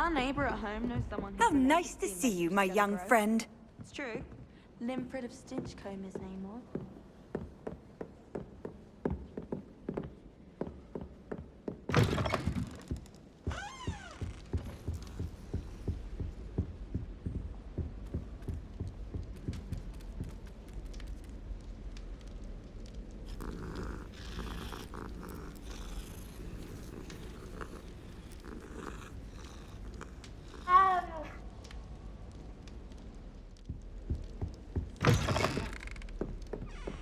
Our neighbour at home knows someone How nice to see you, my young friend. It's true. Limfred of Stinchcombe, his name was.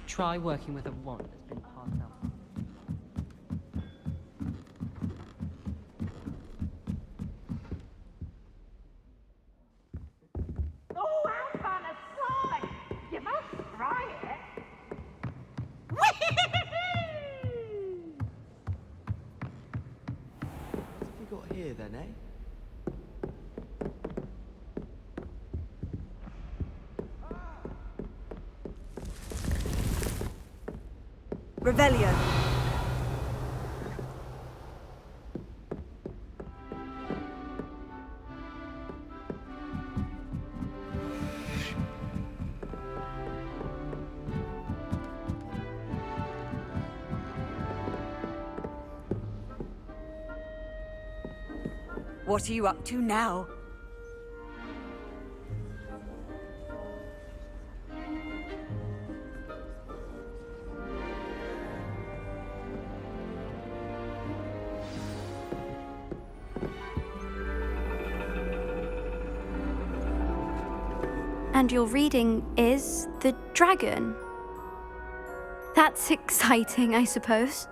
Try working with a wand that's been passed out. Oh, how fun a slide! You must try it. What have we got here then, eh? Revelio. What are you up to now? And your reading is the dragon. That's exciting, I suppose.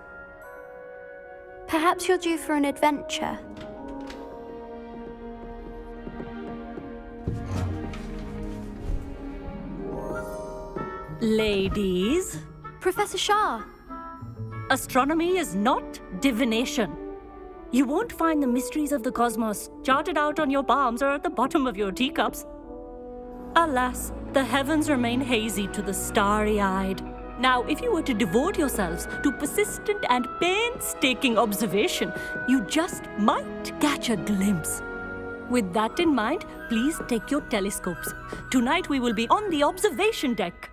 Perhaps you're due for an adventure. Ladies, Professor Shah. astronomy is not divination. You won't find the mysteries of the cosmos charted out on your palms or at the bottom of your teacups. Alas, the heavens remain hazy to the starry-eyed. Now, if you were to devote yourselves to persistent and painstaking observation, you just might catch a glimpse. With that in mind, please take your telescopes. Tonight we will be on the observation deck.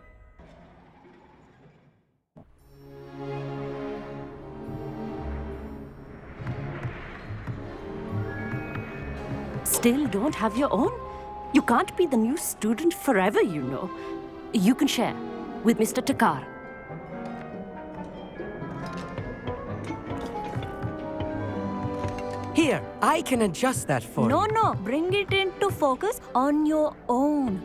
Still don't have your own? You can't be the new student forever, you know. You can share with Mr. Takar. Here, I can adjust that for you. No, bring it into focus on your own.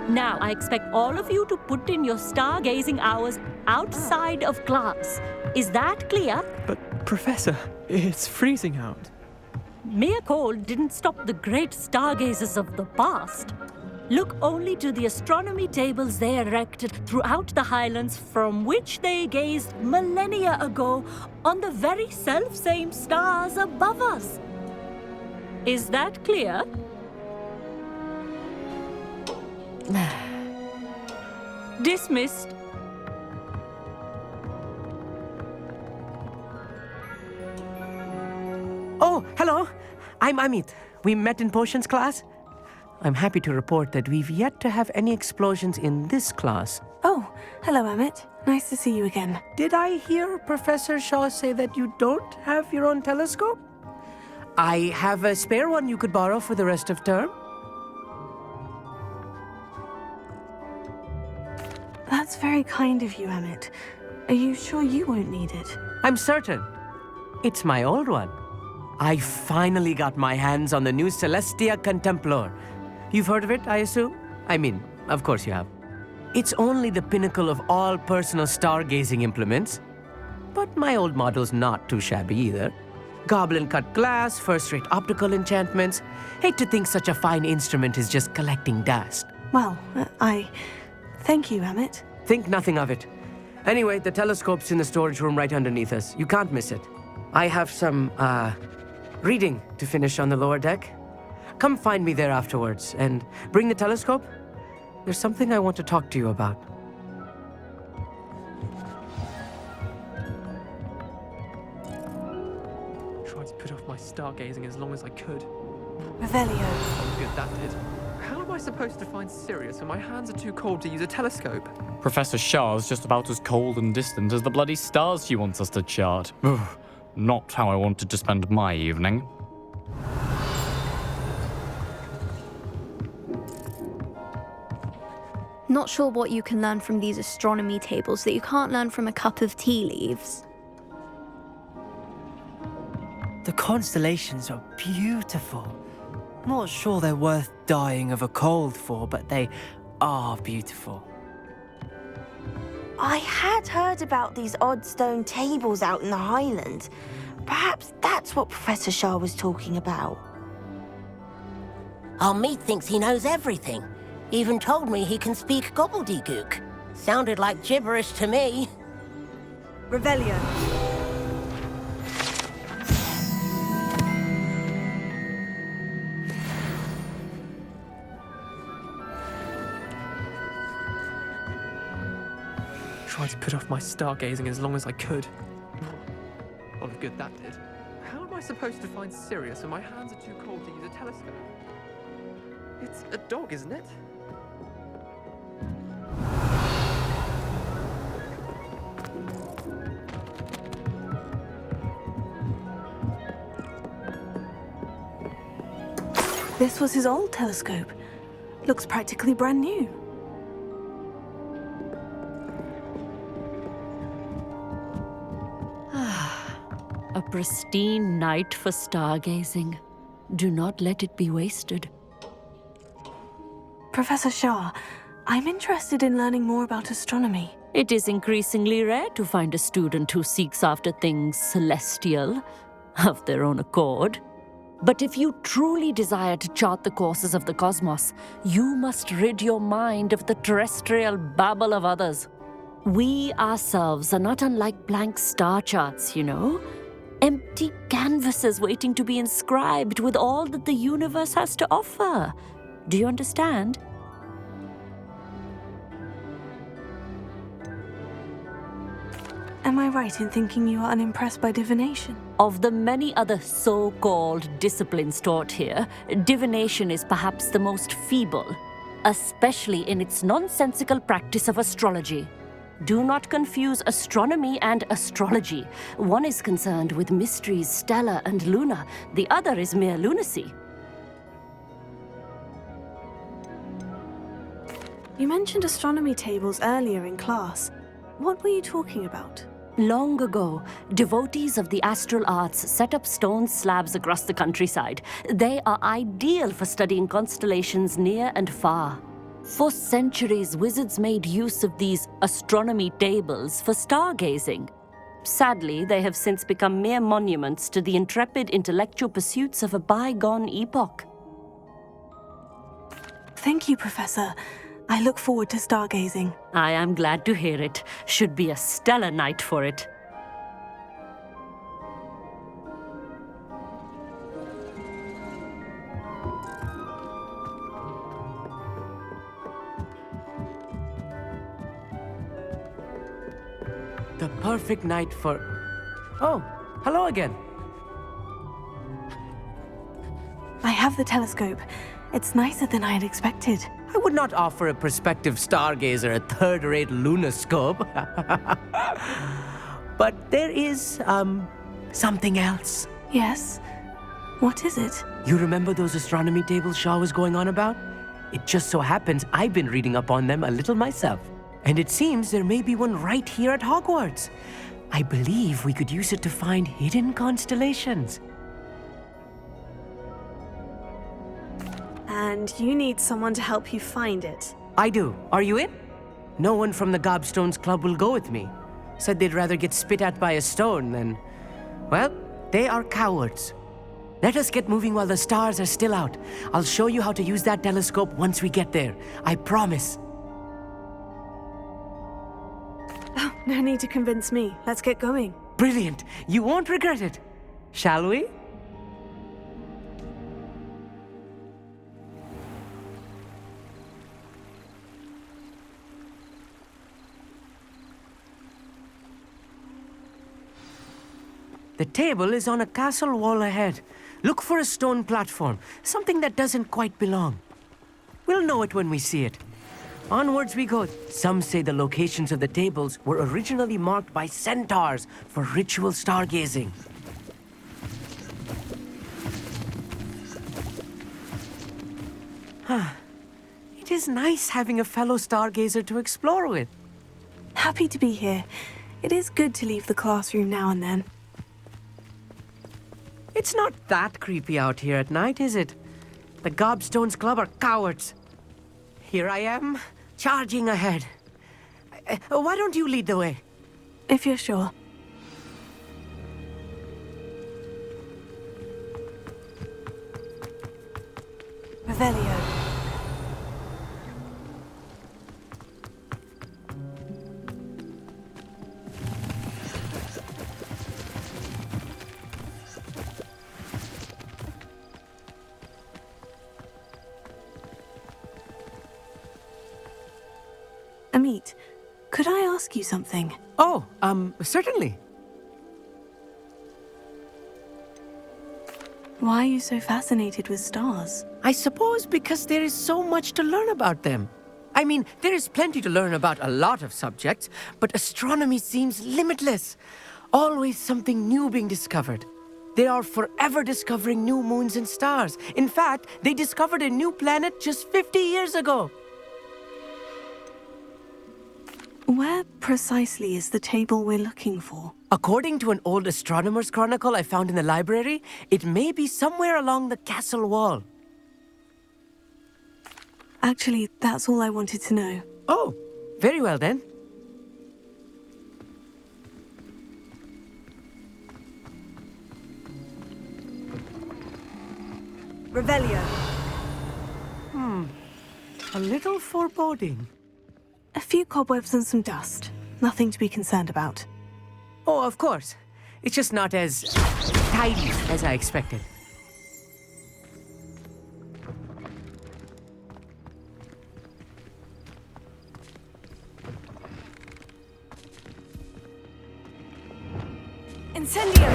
Now, I expect all of you to put in your stargazing hours outside of class. Is that clear? But, Professor, it's freezing out. Mere cold didn't stop the great stargazers of the past. Look only to the astronomy tables they erected throughout the Highlands from which they gazed millennia ago on the very self-same stars above us. Is that clear? Dismissed. Oh, hello. I'm Amit. We met in potions class. I'm happy to report that we've yet to have any explosions in this class. Oh, hello, Amit. Nice to see you again. Did I hear Professor Shaw say that you don't have your own telescope? I have a spare one you could borrow for the rest of term. That's very kind of you, Amit. Are you sure you won't need it? I'm certain. It's my old one. I finally got my hands on the new Celestia Contemplar. You've heard of it, I assume? I mean, of course you have. It's only the pinnacle of all personal stargazing implements. But my old model's not too shabby either. Goblin-cut glass, first-rate optical enchantments. Hate to think such a fine instrument is just collecting dust. Well, thank you, Amit. Think nothing of it. Anyway, the telescope's in the storage room right underneath us. You can't miss it. I have some, reading to finish on the lower deck. Come find me there afterwards, and bring the telescope. There's something I want to talk to you about. Tried to put off my stargazing as long as I could. Revelio. Oh, good, that did. How am I supposed to find Sirius when my hands are too cold to use a telescope? Professor Shah's just about as cold and distant as the bloody stars she wants us to chart. Ugh, not how I wanted to spend my evening. Not sure what you can learn from these astronomy tables that you can't learn from a cup of tea leaves. The constellations are beautiful. Not sure they're worth dying of a cold for, but they are beautiful. I had heard about these odd stone tables out in the Highlands. Perhaps that's what Professor Shah was talking about. Our meat thinks he knows everything. Even told me he can speak gobbledygook. Sounded like gibberish to me. Revelio. Tried to put off my stargazing as long as I could. Oh, good, that did. How am I supposed to find Sirius when my hands are too cold to use a telescope? It's a dog, isn't it? This was his old telescope. Looks practically brand new. A pristine night for stargazing. Do not let it be wasted. Professor Shah, I'm interested in learning more about astronomy. It is increasingly rare to find a student who seeks after things celestial, of their own accord. But if you truly desire to chart the courses of the cosmos, you must rid your mind of the terrestrial babble of others. We ourselves are not unlike blank star charts, you know? Empty canvases waiting to be inscribed with all that the universe has to offer. Do you understand? Am I right in thinking you are unimpressed by divination? Of the many other so-called disciplines taught here, divination is perhaps the most feeble, especially in its nonsensical practice of astrology. Do not confuse astronomy and astrology. One is concerned with mysteries stellar and lunar, the other is mere lunacy. You mentioned astronomy tables earlier in class. What were you talking about? Long ago, devotees of the astral arts set up stone slabs across the countryside. They are ideal for studying constellations near and far. For centuries, wizards made use of these astronomy tables for stargazing. Sadly, they have since become mere monuments to the intrepid intellectual pursuits of a bygone epoch. Thank you, Professor. I look forward to stargazing. I am glad to hear it. Should be a stellar night for it. The perfect night for... Oh, hello again. I have the telescope. It's nicer than I had expected. I would not offer a prospective stargazer a third-rate lunoscope. But there is, something else. Yes? What is it? You remember those astronomy tables Shaw was going on about? It just so happens I've been reading up on them a little myself. And it seems there may be one right here at Hogwarts. I believe we could use it to find hidden constellations. And you need someone to help you find it. I do. Are you in? No one from the Gobstones Club will go with me. Said they'd rather get spit at by a stone than... Well, they are cowards. Let us get moving while the stars are still out. I'll show you how to use that telescope once we get there. I promise. Oh, no need to convince me. Let's get going. Brilliant. You won't regret it. Shall we? The table is on a castle wall ahead. Look for a stone platform, something that doesn't quite belong. We'll know it when we see it. Onwards we go. Some say the locations of the tables were originally marked by centaurs for ritual stargazing. It is nice having a fellow stargazer to explore with. Happy to be here. It is good to leave the classroom now and then. It's not that creepy out here at night, is it? The Gobstones Club are cowards. Here I am, charging ahead. Why don't you lead the way? If you're sure. Revelio. Amit, could I ask you something? Oh, certainly. Why are you so fascinated with stars? I suppose because there is so much to learn about them. I mean, there is plenty to learn about a lot of subjects, but astronomy seems limitless. Always something new being discovered. They are forever discovering new moons and stars. In fact, they discovered a new planet just 50 years ago. Where precisely is the table we're looking for? According to an old astronomer's chronicle I found in the library, it may be somewhere along the castle wall. Actually, that's all I wanted to know. Oh, very well then. Revelio. A little foreboding. A few cobwebs and some dust. Nothing to be concerned about. Oh, of course. It's just not as tidy as I expected. Incendio!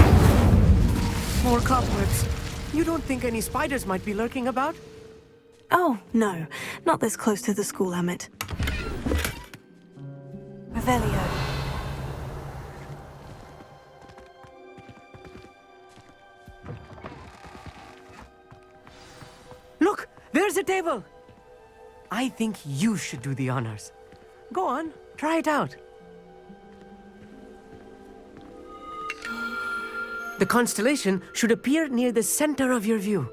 More cobwebs. You don't think any spiders might be lurking about? Oh, no. Not this close to the school, Amit. Revelio. Look! There's a table! I think you should do the honors. Go on, try it out. The constellation should appear near the center of your view.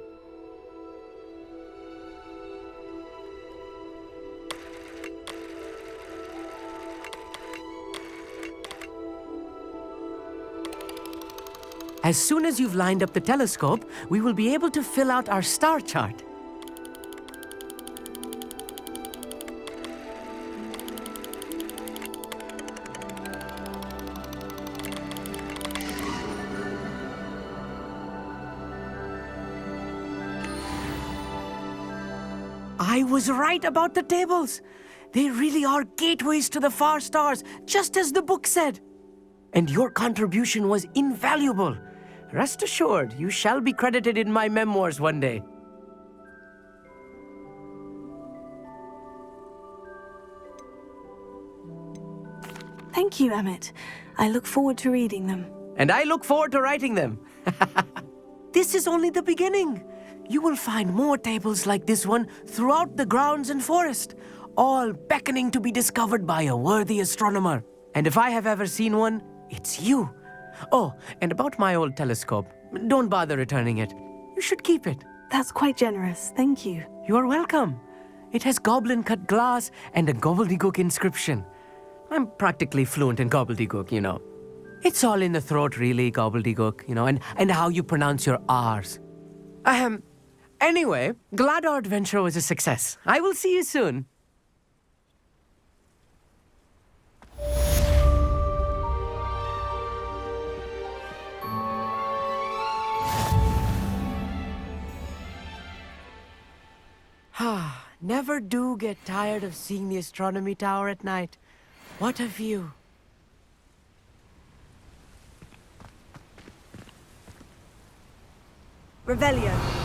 As soon as you've lined up the telescope, we will be able to fill out our star chart. I was right about the tables. They really are gateways to the far stars, just as the book said. And your contribution was invaluable. Rest assured, you shall be credited in my memoirs one day. Thank you, Amit. I look forward to reading them. And I look forward to writing them. This is only the beginning. You will find more tables like this one throughout the grounds and forest, all beckoning to be discovered by a worthy astronomer. And if I have ever seen one, it's you. Oh, and about my old telescope, don't bother returning it. You should keep it. That's quite generous. Thank you. You are welcome. It has goblin-cut glass and a gobbledygook inscription. I'm practically fluent in gobbledygook, you know. It's all in the throat, really, gobbledygook, you know, and how you pronounce your R's. Anyway, glad our adventure was a success. I will see you soon. Never do get tired of seeing the astronomy tower at night. What a view. Revelio.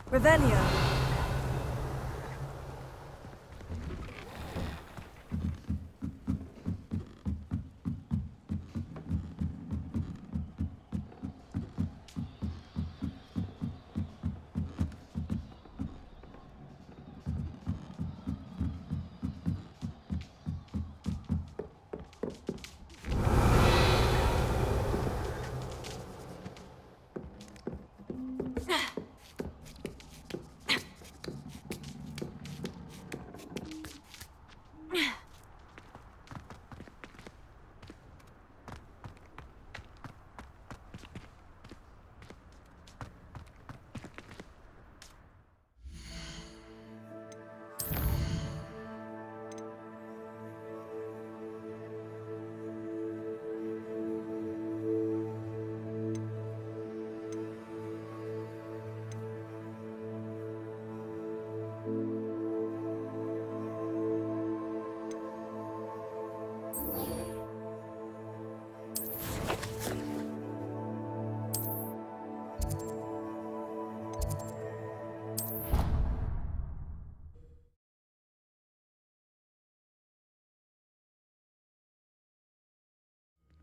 Revelio.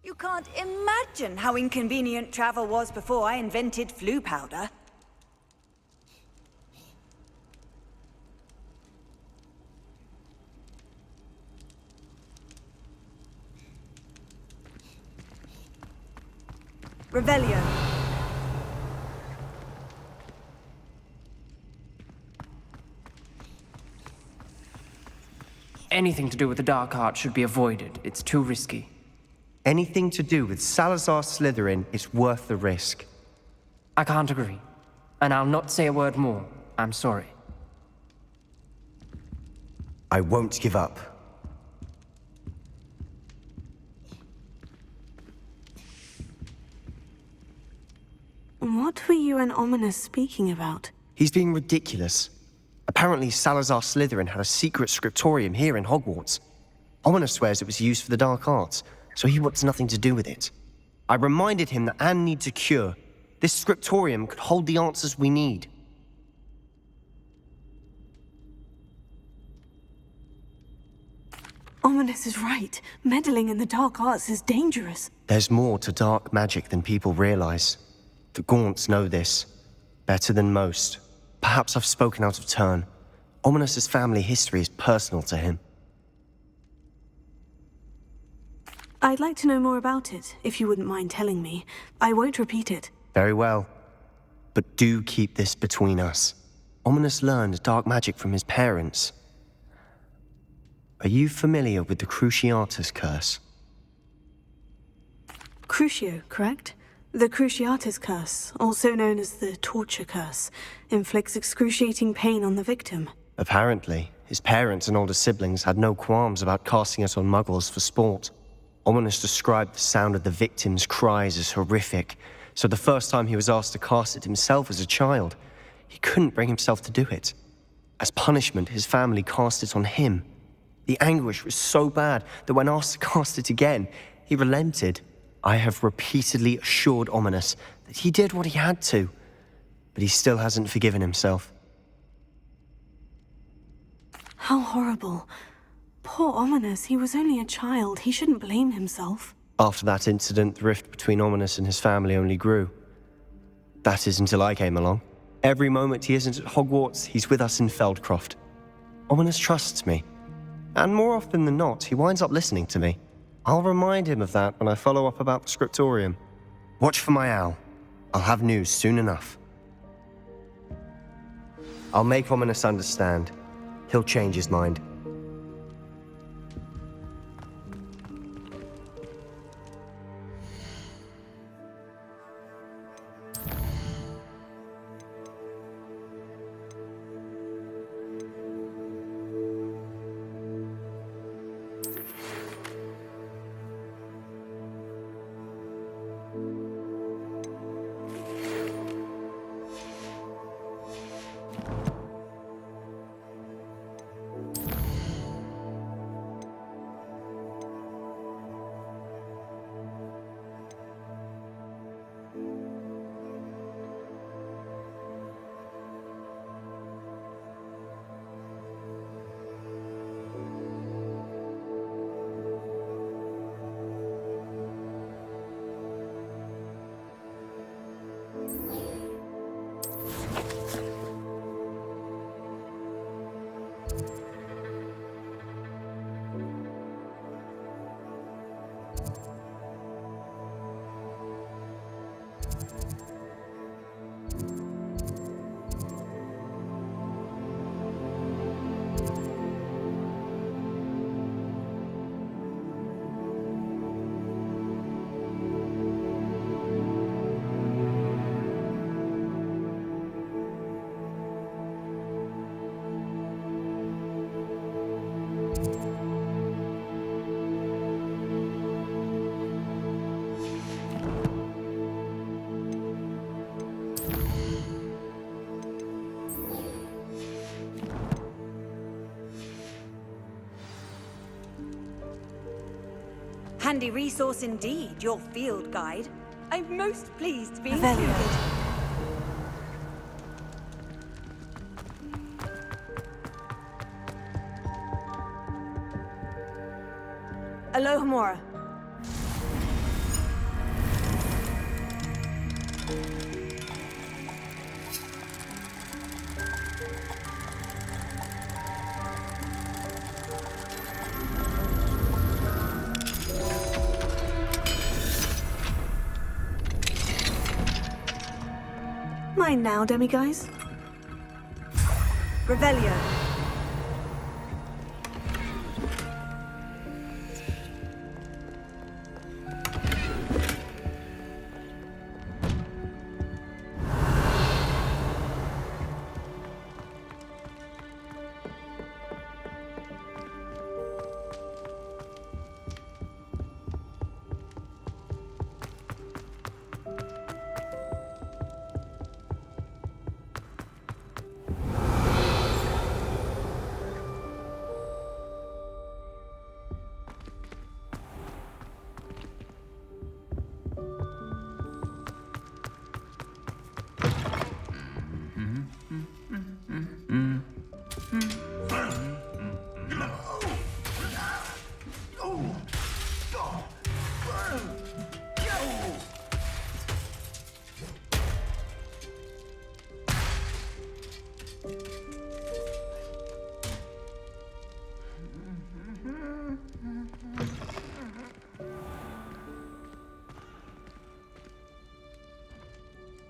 You can't imagine how inconvenient travel was before I invented flu powder. Revelio. Anything to do with the dark art should be avoided. It's too risky. Anything to do with Salazar Slytherin is worth the risk. I can't agree. And I'll not say a word more. I'm sorry. I won't give up. What were you and Ominous speaking about? He's being ridiculous. Apparently Salazar Slytherin had a secret scriptorium here in Hogwarts. Ominous swears it was used for the dark arts, so he wants nothing to do with it. I reminded him that Anne needs a cure. This scriptorium could hold the answers we need. Ominous is right. Meddling in the dark arts is dangerous. There's more to dark magic than people realize. The Gaunts know this. Better than most. Perhaps I've spoken out of turn. Ominous's family history is personal to him. I'd like to know more about it, if you wouldn't mind telling me. I won't repeat it. Very well. But do keep this between us. Ominous learned dark magic from his parents. Are you familiar with the Cruciatus Curse? Crucio, correct? The Cruciatus Curse, also known as the Torture Curse, inflicts excruciating pain on the victim. Apparently, his parents and older siblings had no qualms about casting it on muggles for sport. Ominous described the sound of the victim's cries as horrific, so the first time he was asked to cast it himself as a child, he couldn't bring himself to do it. As punishment, his family cast it on him. The anguish was so bad that when asked to cast it again, he relented. I have repeatedly assured Ominous that he did what he had to, but he still hasn't forgiven himself. How horrible. Poor Ominous, he was only a child. He shouldn't blame himself. After that incident, the rift between Ominous and his family only grew. That is until I came along. Every moment he isn't at Hogwarts, he's with us in Feldcroft. Ominous trusts me. And more often than not, he winds up listening to me. I'll remind him of that when I follow up about the scriptorium. Watch for my owl. I'll have news soon enough. I'll make Ominous understand. He'll change his mind. Handy resource indeed, your field guide. I'm most pleased to be Very included. Alohomora. Mine now, demiguise. Revelio.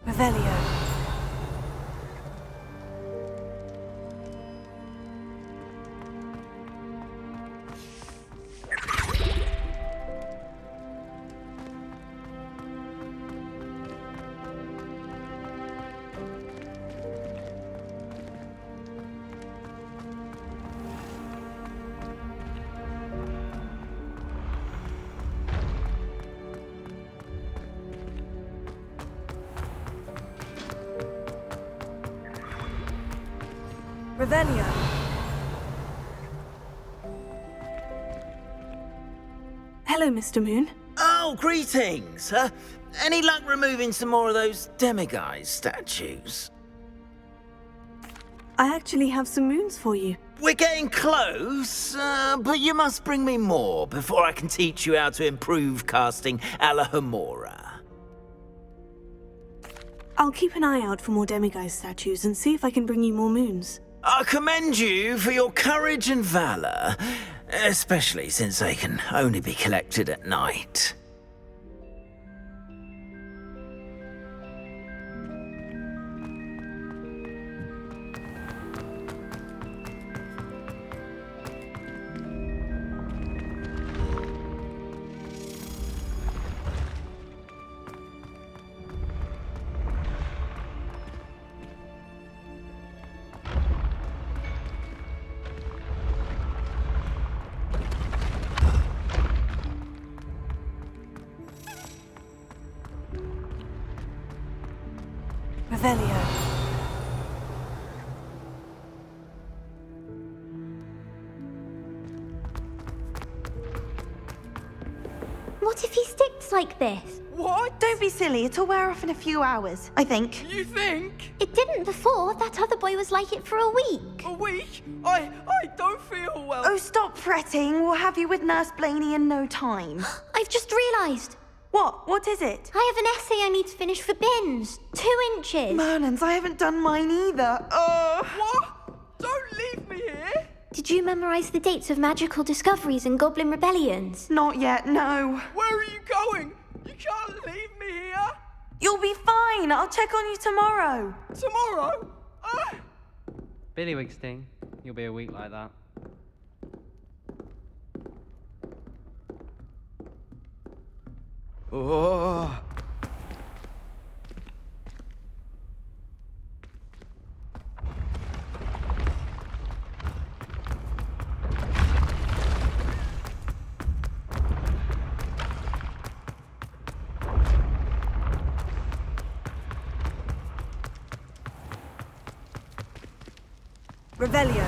Revelio. Revelio. Hello, Mr. Moon. Oh, Oh, greetings. Any luck removing some more of those demiguise statues? I actually have some moons for you. We're getting close, but you must bring me more before I can teach you how to improve casting Alahomora. I'll keep an eye out for more demiguise statues and see if I can bring you more moons. I commend you for your courage and valor, especially since they can only be collected at night. Revelio. What if he sticks like this? What? Don't be silly. It'll wear off in a few hours, I think. You think? It didn't before. That other boy was like it for a week. A week? I don't feel well. Oh, stop fretting. We'll have you with Nurse Blaney in no time. I've just realised. What? What is it? I have an essay I need to finish for bins. 2 inches. Merlins, I haven't done mine either. What? Don't leave me here. Did you memorise the dates of magical discoveries and goblin rebellions? Not yet, no. Where are you going? You can't leave me here. You'll be fine. I'll check on you tomorrow. Tomorrow? Billywig sting. You'll be a week like that. Oh. Revelio.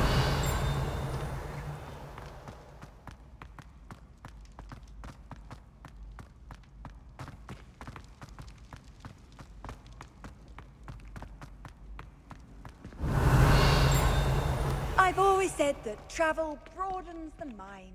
I've always said that travel broadens the mind.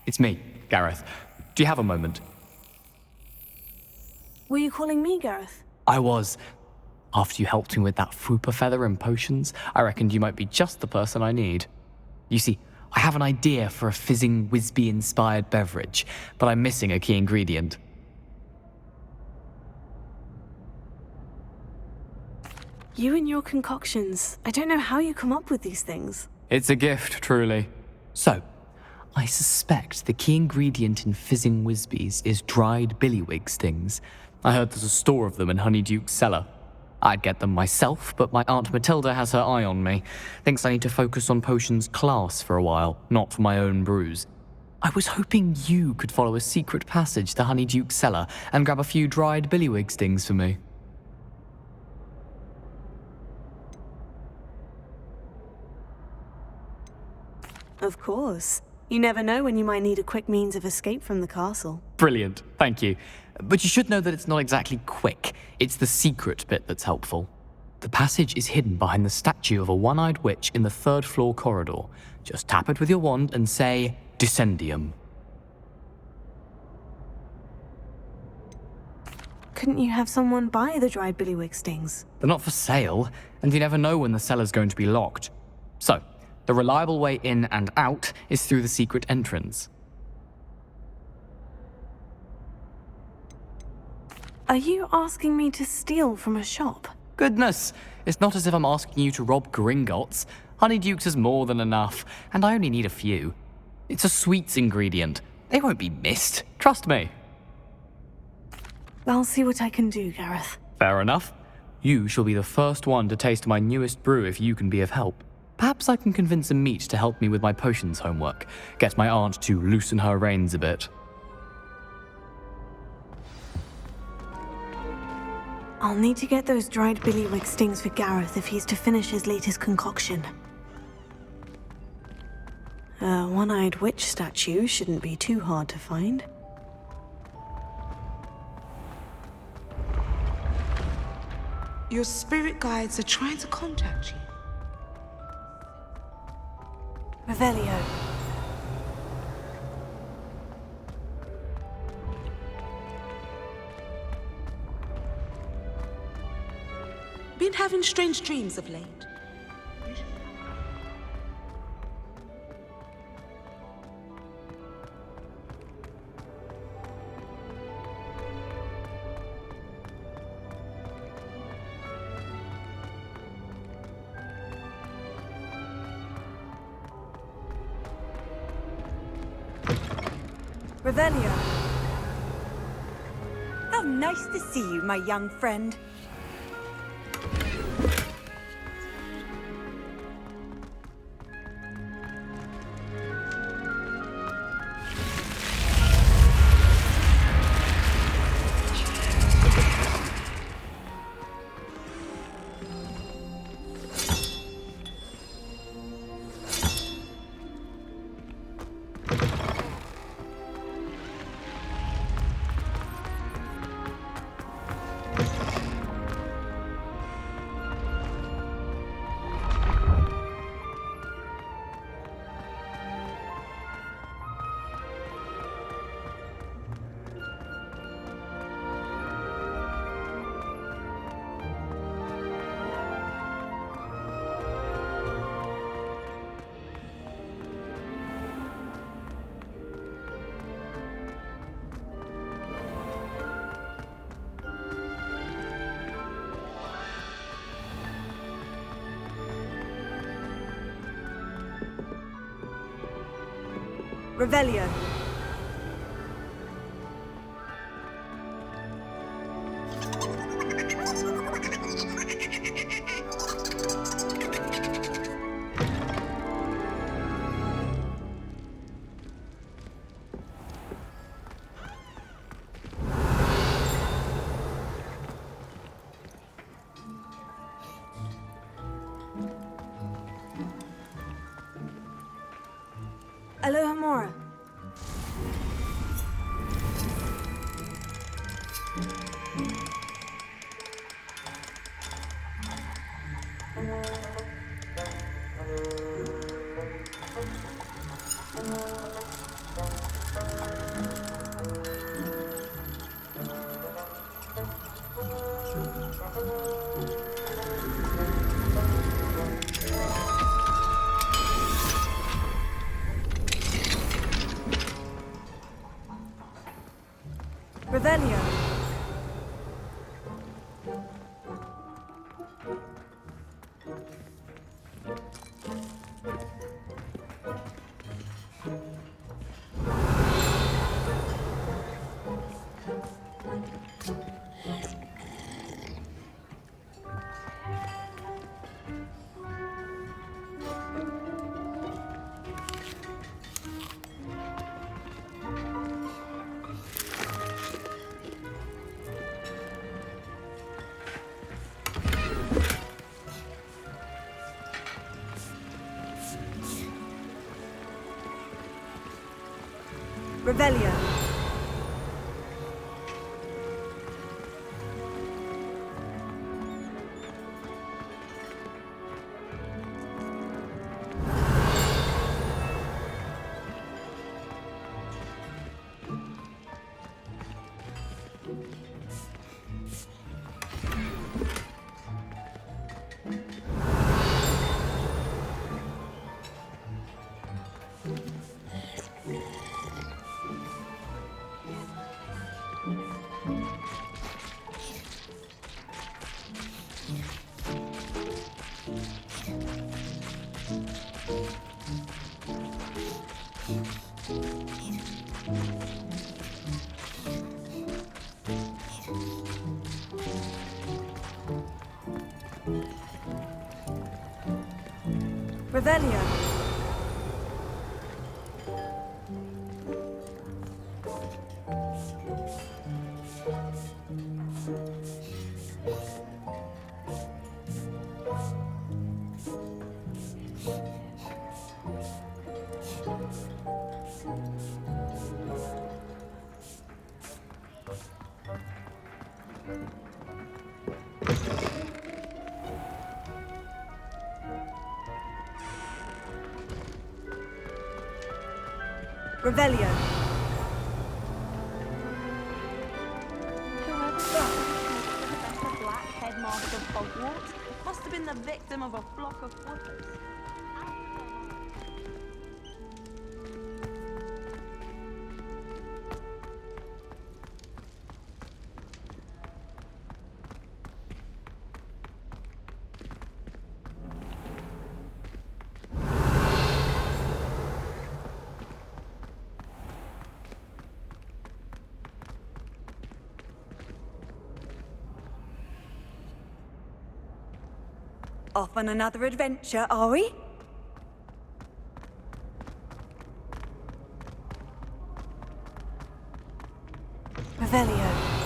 It's me, Gareth. Do you have a moment? Were you calling me, Gareth? I was. After you helped me with that Fupa feather and potions, I reckoned you might be just the person I need. You see, I have an idea for a fizzing Wisby-inspired beverage, but I'm missing a key ingredient. You and your concoctions. I don't know how you come up with these things. It's a gift, truly. So, I suspect the key ingredient in fizzing Wisbies is dried billywig stings. I heard there's a store of them in Honeyduke's cellar. I'd get them myself, but my Aunt Matilda has her eye on me. Thinks I need to focus on potions class for a while, not for my own brews. I was hoping you could follow a secret passage to Honeyduke's cellar and grab a few dried billywig stings for me. Of course. You never know when you might need a quick means of escape from the castle. Brilliant, thank you. But you should know that it's not exactly quick. It's the secret bit that's helpful. The passage is hidden behind the statue of a one-eyed witch in the 3rd floor corridor. Just tap it with your wand and say, Descendium. Couldn't you have someone buy the dried billywig stings? They're not for sale, and you never know when the cellar's going to be locked. So, the reliable way in and out is through the secret entrance. Are you asking me to steal from a shop? Goodness, it's not as if I'm asking you to rob Gringotts. Honeydukes is more than enough, and I only need a few. It's a sweets ingredient. They won't be missed. Trust me. I'll see what I can do, Gareth. Fair enough. You shall be the first one to taste my newest brew if you can be of help. Perhaps I can convince a meat to help me with my potions homework. Get my aunt to loosen her reins a bit. I'll need to get those dried billywig stings for Gareth if he's to finish his latest concoction. A one-eyed witch statue shouldn't be too hard to find. Your spirit guides are trying to contact you. Revelio. Been having strange dreams of late. Revelio. How nice to see you, my young friend. Revelio. Alohomora. Revelio. Revelio. Revelio. Revelio. Whoever the black headmaster of Hogwarts must have been the victim of a flock of flippers. Off on another adventure, are we? Revelio.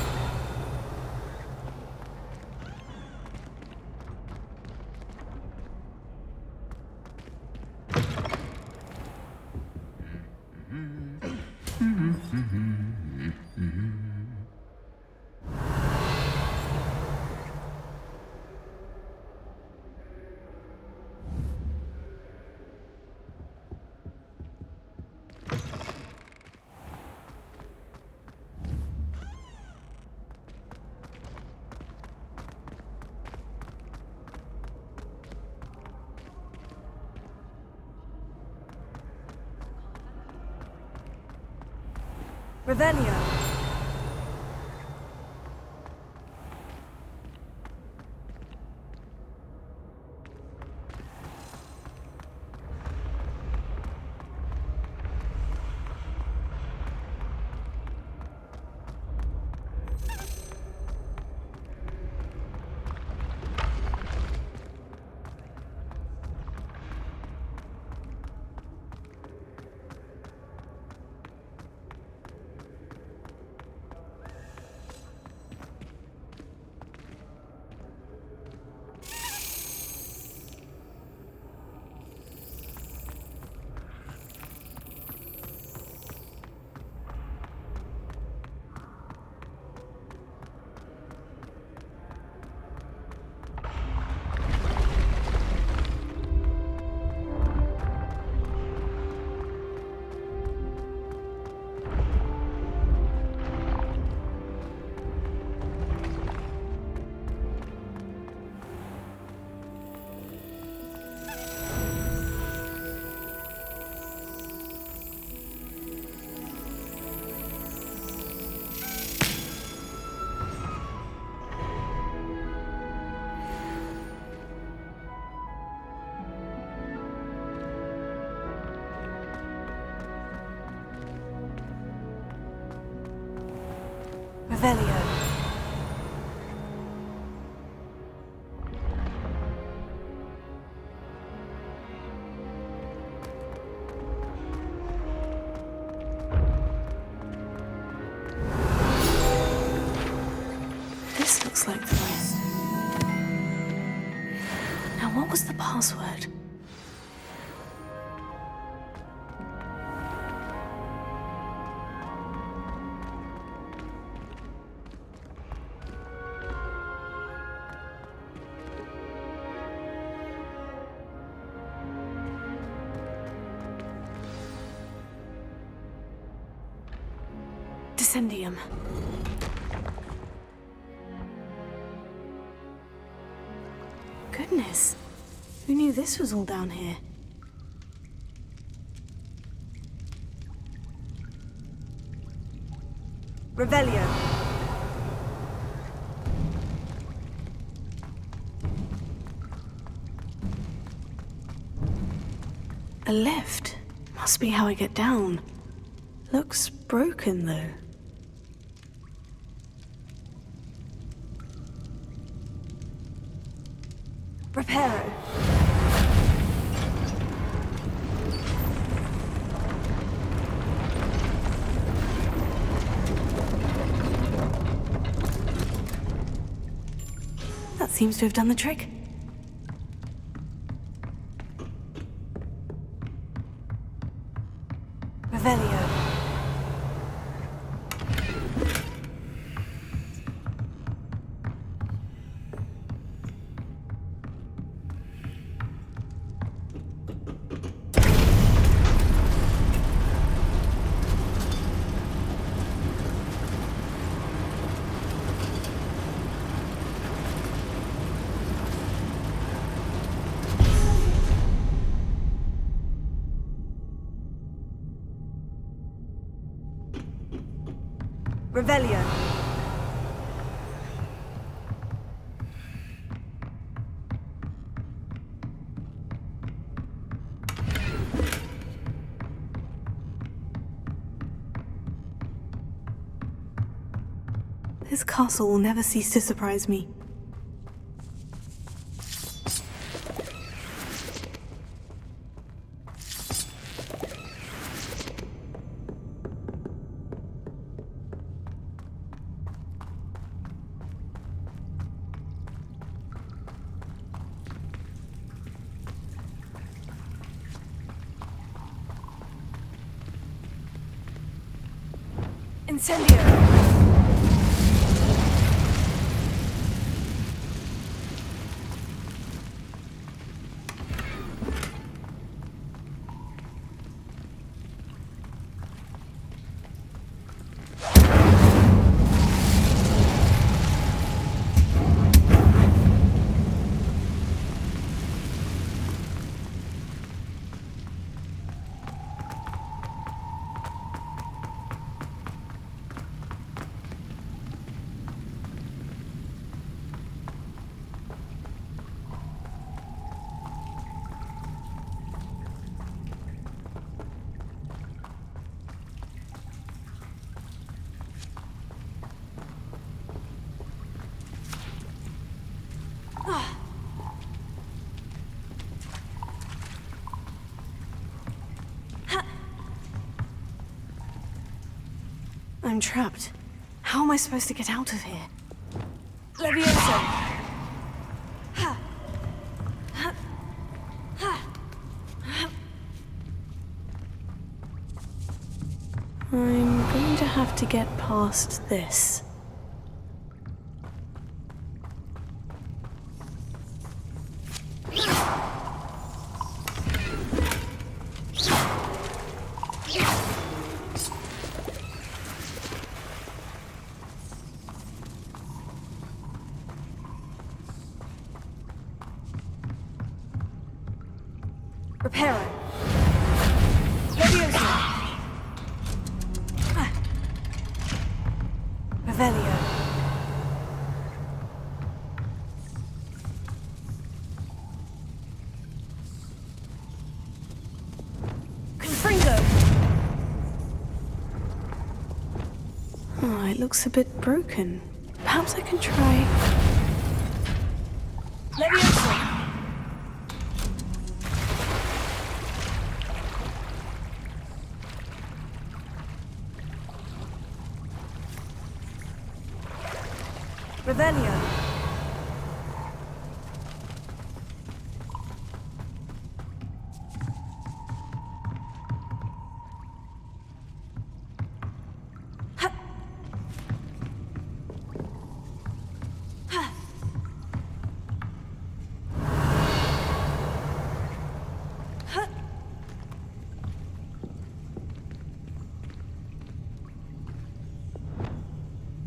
Revelio. Revelio. This looks like the rest. Now, what was the password? Descendium. Goodness, who knew this was all down here? Revelio. A lift. Must be how I get down. Looks broken, though. Reparo. That seems to have done the trick. Revelio. Revelio. This castle will never cease to surprise me. Incendio! I'm trapped. How am I supposed to get out of here? Levioso! I'm going to have to get past this. Reparo. Levioso. Revelio. Confringo. Oh, it looks a bit broken. Perhaps I can try. Levioso. Revelio.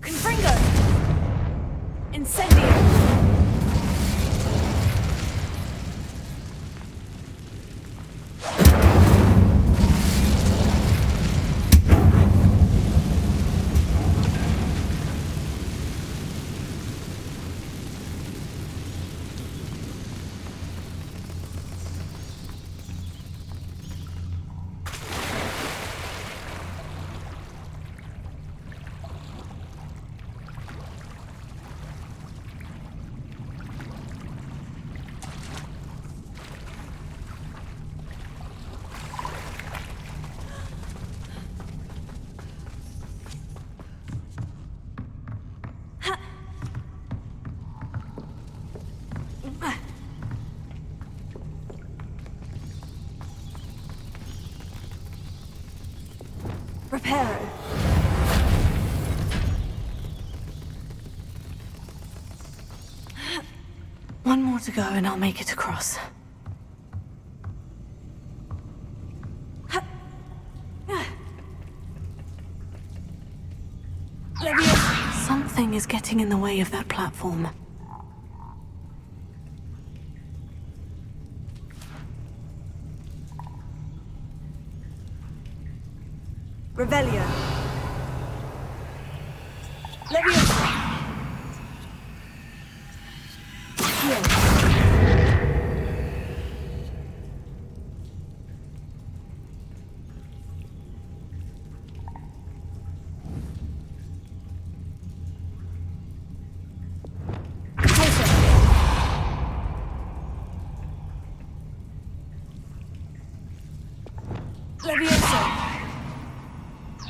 Confringo. Insane. Reparo. One more to go and I'll make it across. Something is getting in the way of that platform. Revelio. Leviosa.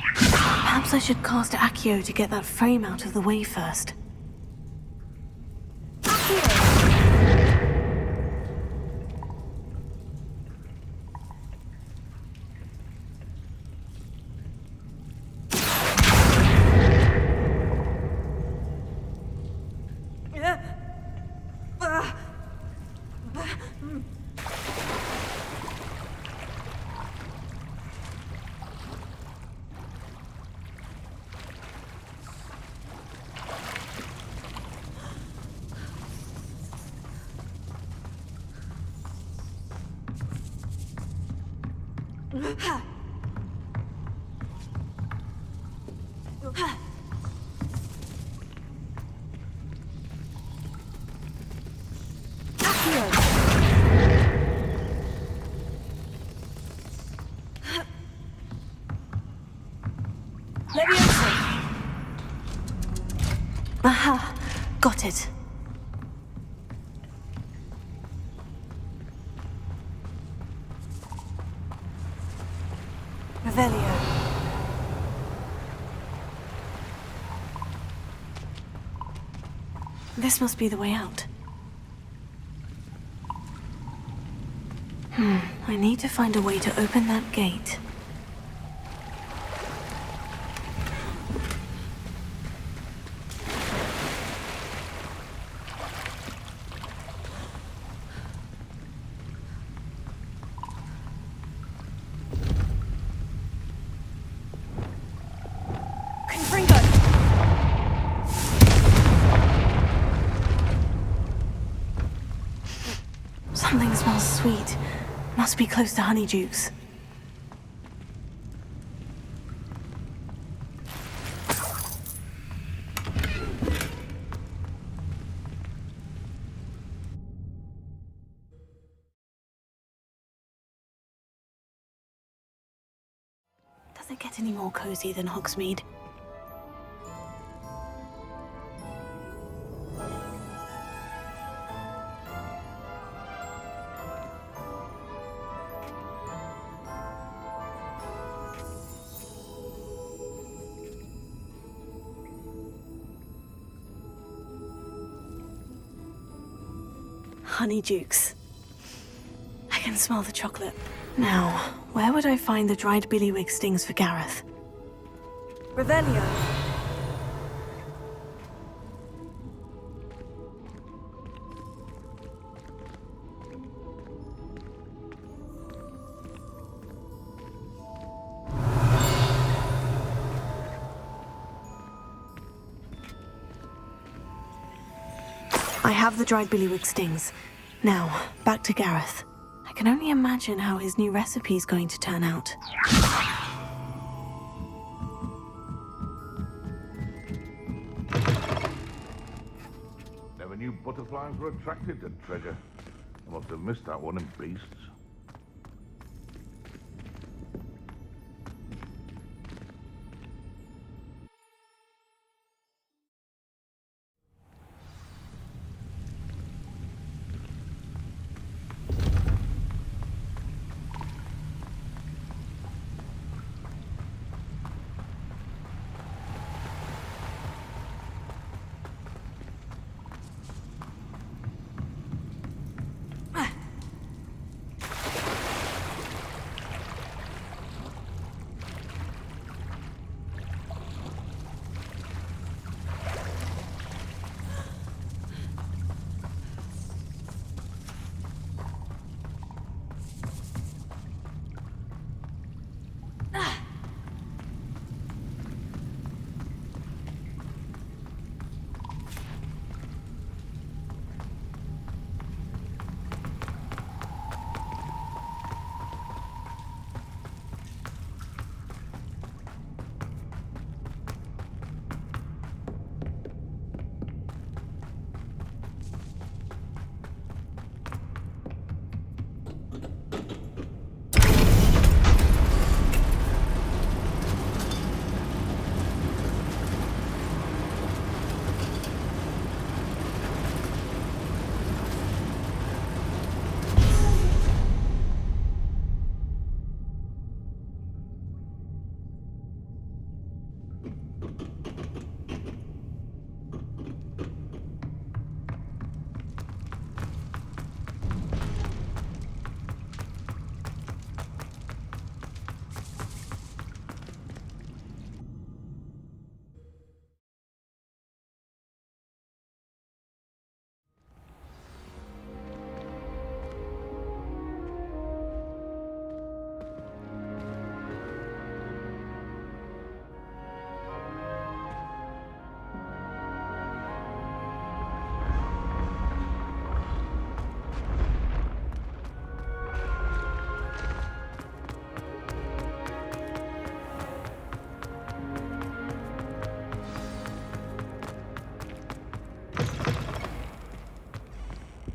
Perhaps I should cast Accio to get that frame out of the way first. Aha! Got it. Revelio. This must be the way out. I need to find a way to open that gate. Something smells sweet. Must be close to Honeydukes. Does it get any more cozy than Hogsmeade? Honeydukes. I can smell the chocolate. Now, where would I find the dried billywig stings for Gareth? Revelio. I have the dried billywig stings. Now, back to Gareth. I can only imagine how his new recipe is going to turn out. Never knew butterflies were attracted to treasure. I must have missed that one in Beasts.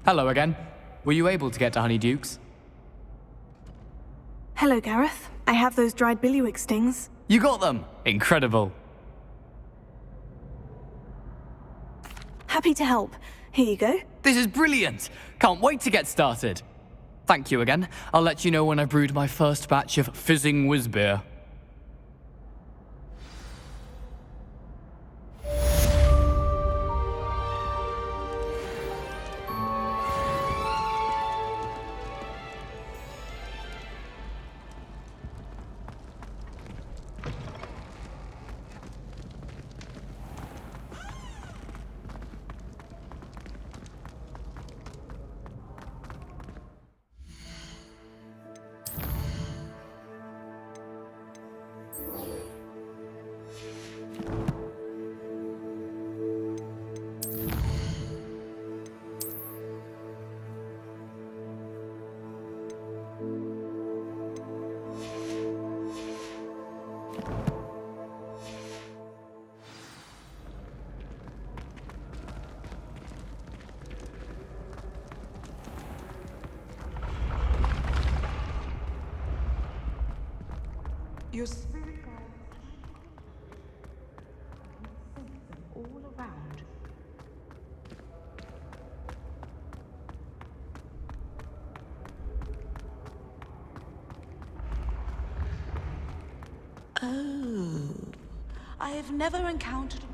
Hello again. Were you able to get to Honeydukes? Hello, Gareth. I have those dried billywig stings. You got them! Incredible. Happy to help. Here you go. This is brilliant! Can't wait to get started. Thank you again. I'll let you know when I've brewed my first batch of fizzing whizbeer. Your spirit guides them all around. Oh, I have never encountered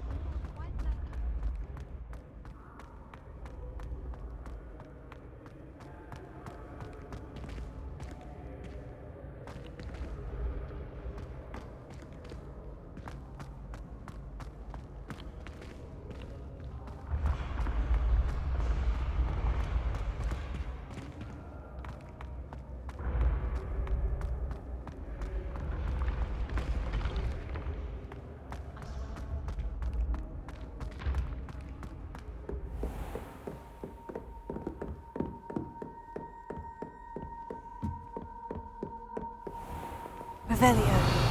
Revelio.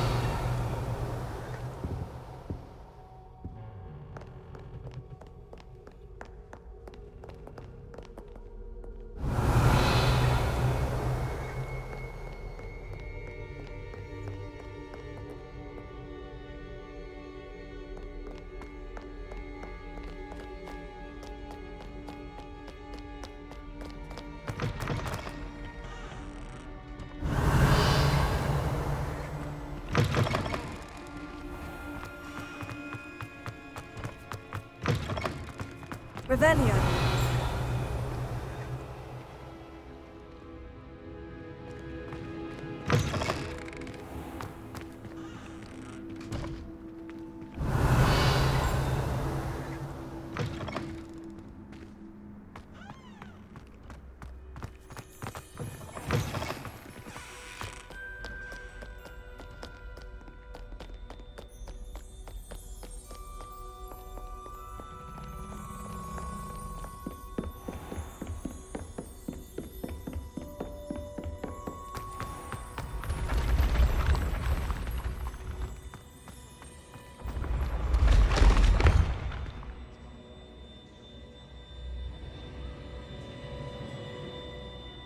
Revelio.